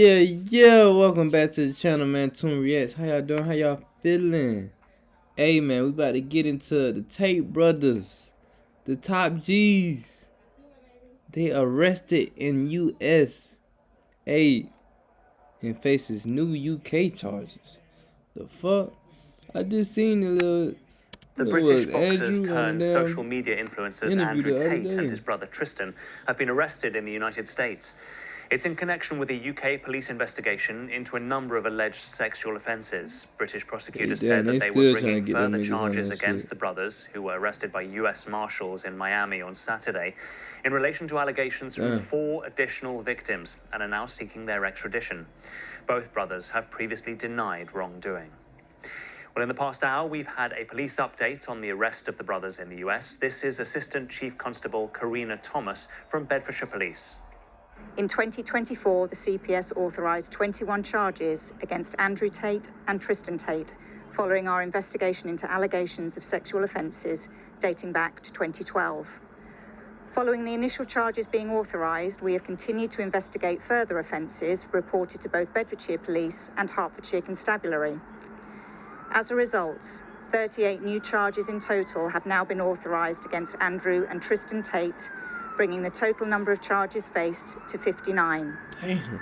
Welcome back to the channel, man. Toon Reacts. How y'all doing? How y'all feeling? Hey, man, we about to get into the Tate brothers, the top G's. They arrested in U.S. And faces new UK charges. The fuck? I just seen the little. The British boxers turned social media influencers Andrew Tate and his brother Tristan have been arrested in the United States. It's in connection with a UK police investigation into a number of alleged sexual offences. British prosecutors said that they were bringing further charges against the brothers, who were arrested by US Marshals in Miami on Saturday, in relation to allegations from 4 additional victims, and are now seeking their extradition. Both brothers have previously denied wrongdoing. Well, in the past hour, we've had a police update on the arrest of the brothers in the US. This is Assistant Chief Constable Karina Thomas from Bedfordshire Police. In 2024, the CPS authorised 21 charges against Andrew Tate and Tristan Tate following our investigation into allegations of sexual offences dating back to 2012. Following the initial charges being authorised, we have continued to investigate further offences reported to both Bedfordshire Police and Hertfordshire Constabulary. As a result, 38 new charges in total have now been authorised against Andrew and Tristan Tate, bringing the total number of charges faced to 59. Damn.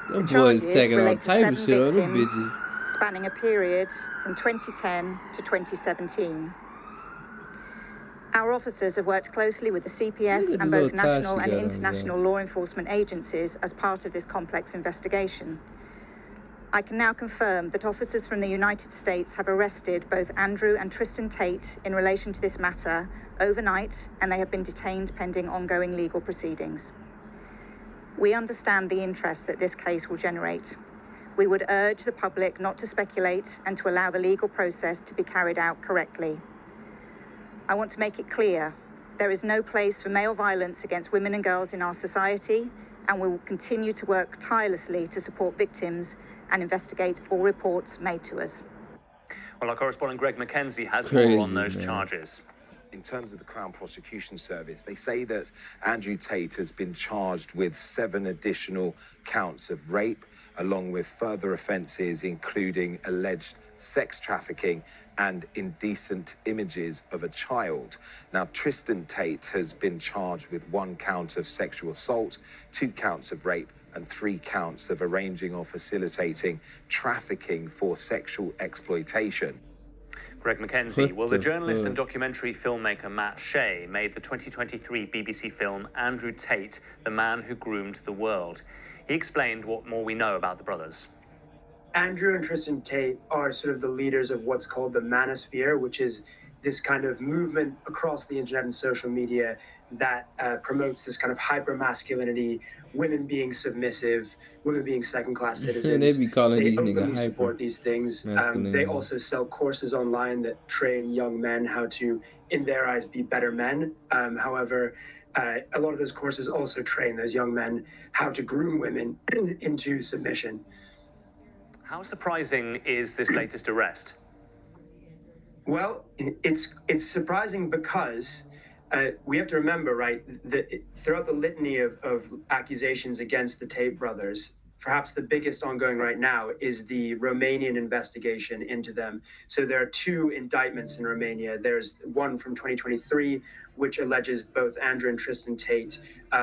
The charges relate to 7 victims, spanning a period from 2010 to 2017. Our officers have worked closely with the CPS and both national and international law enforcement agencies as part of this complex investigation. I can now confirm that officers from the United States have arrested both Andrew and Tristan Tate in relation to this matter overnight, and they have been detained pending ongoing legal proceedings. We understand the interest that this case will generate. We would urge the public not to speculate and to allow the legal process to be carried out correctly. I want to make it clear, there is no place for male violence against women and girls in our society, and we will continue to work tirelessly to support victims and investigate all reports made to us. Well, our correspondent Greg McKenzie has more on those charges. In terms of the Crown Prosecution Service, they say that Andrew Tate has been charged with 7 additional counts of rape, along with further offences including alleged sex trafficking and indecent images of a child. Now, Tristan Tate has been charged with 1 count of sexual assault, 2 counts of rape, and 3 counts of arranging or facilitating trafficking for sexual exploitation. Greg McKenzie. Well, the journalist and documentary filmmaker Matt Shea made the 2023 BBC film Andrew Tate, The Man Who Groomed the World. He explained what more we know about the brothers. Andrew and Tristan Tate are sort of the leaders of what's called the manosphere, which is this kind of movement across the internet and social media that promotes this kind of hyper-masculinity, women being submissive, women being second-class citizens. They be calling these niggas openly support these things. They also sell courses online that train young men how to, in their eyes, be better men. However, a lot of those courses also train those young men how to groom women into submission. How surprising is this latest arrest? Well, it's surprising because we have to remember, right, that throughout the litany of accusations against the Tate brothers, perhaps the biggest ongoing right now is the Romanian investigation into them. So there are 2 indictments in Romania. There's one from 2023, which alleges both Andrew and Tristan Tate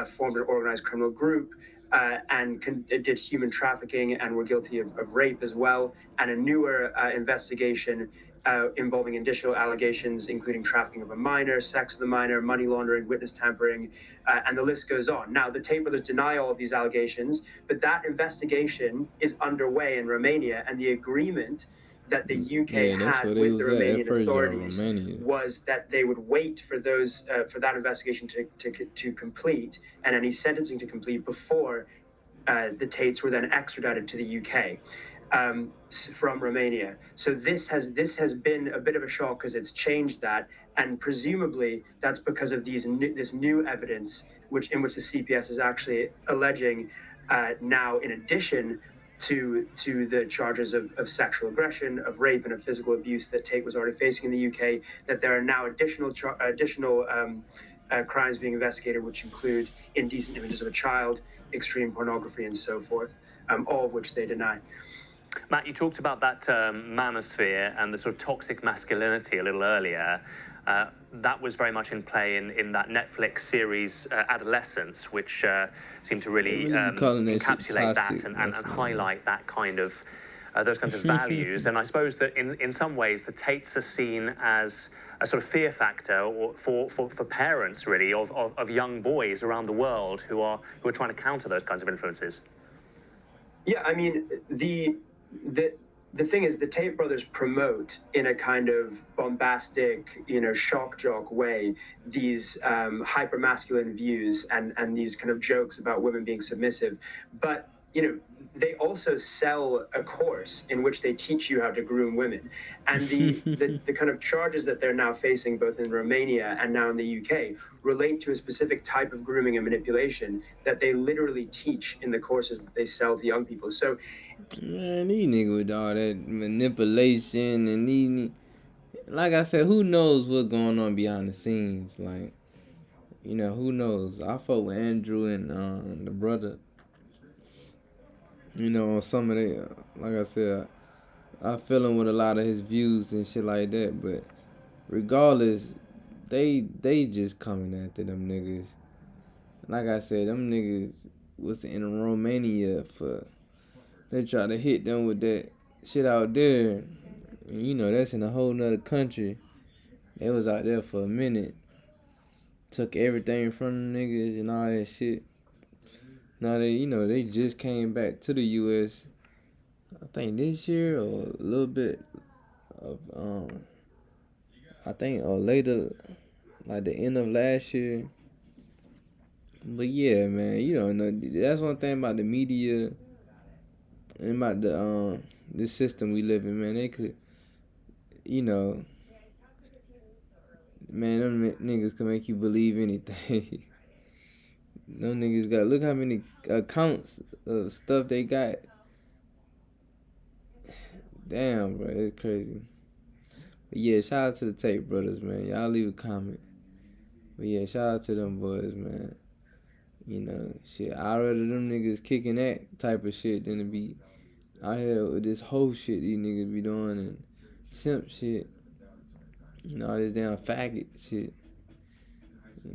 formed an organized criminal group and did human trafficking and were guilty of rape as well, and a newer investigation involving additional allegations, including trafficking of a minor, sex with a minor, money laundering, witness tampering, and the list goes on. Now, the Tate brothers deny all of these allegations, but that investigation is underway in Romania, and the agreement that the UK had with the Romanian authorities was that they would wait for those for that investigation to complete and any sentencing to complete before the Tates were then extradited to the UK. From Romania. So this has been a bit of a shock because it's changed that, and presumably that's because of this new evidence in which the CPS is actually alleging now, in addition to the charges of sexual aggression, of rape, and of physical abuse that Tate was already facing in the UK, that there are now additional crimes being investigated, which include indecent images of a child, extreme pornography, and so forth. all of which they deny. Matt, you talked about that manosphere and the sort of toxic masculinity a little earlier. That was very much in play in that Netflix series Adolescence, which seemed to really encapsulate that and highlight that kind of those kinds of values. And I suppose that in some ways the Tates are seen as a sort of fear factor for parents, really, of young boys around the world who are trying to counter those kinds of influences. Yeah, I mean, the thing is, the Tate brothers promote in a kind of bombastic, shock jock way these hyper-masculine views and these kind of jokes about women being submissive. But, they also sell a course in which they teach you how to groom women. And the kind of charges that they're now facing, both in Romania and now in the UK, relate to a specific type of grooming and manipulation that they literally teach in the courses that they sell to young people. So, man, these niggas with all that manipulation and these, like I said, who knows what's going on behind the scenes? Like, who knows? I.F.O with Andrew and the brother. On some of the, like I said, I feel him with a lot of his views and shit like that. But regardless, they just coming after them niggas. Like I said, them niggas was in Romania for. They try to hit them with that shit out there. And, that's in a whole nother country. They was out there for a minute. Took everything from them niggas and all that shit. Now they just came back to the U.S. I think this year or a little bit of I think or later, like the end of last year. But yeah, man, that's one thing about the media and about the system we live in, man. They could, man, them niggas can make you believe anything. Them niggas look how many accounts of stuff they got. Damn, bro, it's crazy. But yeah, shout out to the Tate brothers, man. Y'all leave a comment. But yeah, shout out to them boys, man. Shit, I'd rather them niggas kicking that type of shit than to be out here with this whole shit these niggas be doing and simp shit. All this damn faggot shit.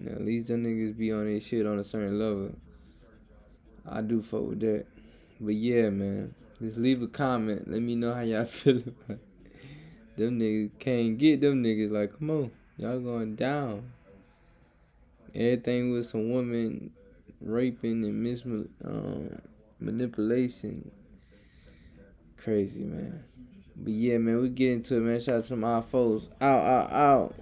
At least them niggas be on their shit on a certain level. I do fuck with that. But yeah, man. Just leave a comment. Let me know how y'all feel about it. Them niggas can't get them niggas. Like, come on. Y'all going down. Everything with some woman raping and manipulation. Crazy, man. But yeah, man, we get into it, man. Shout out to them I.F.Os. Out.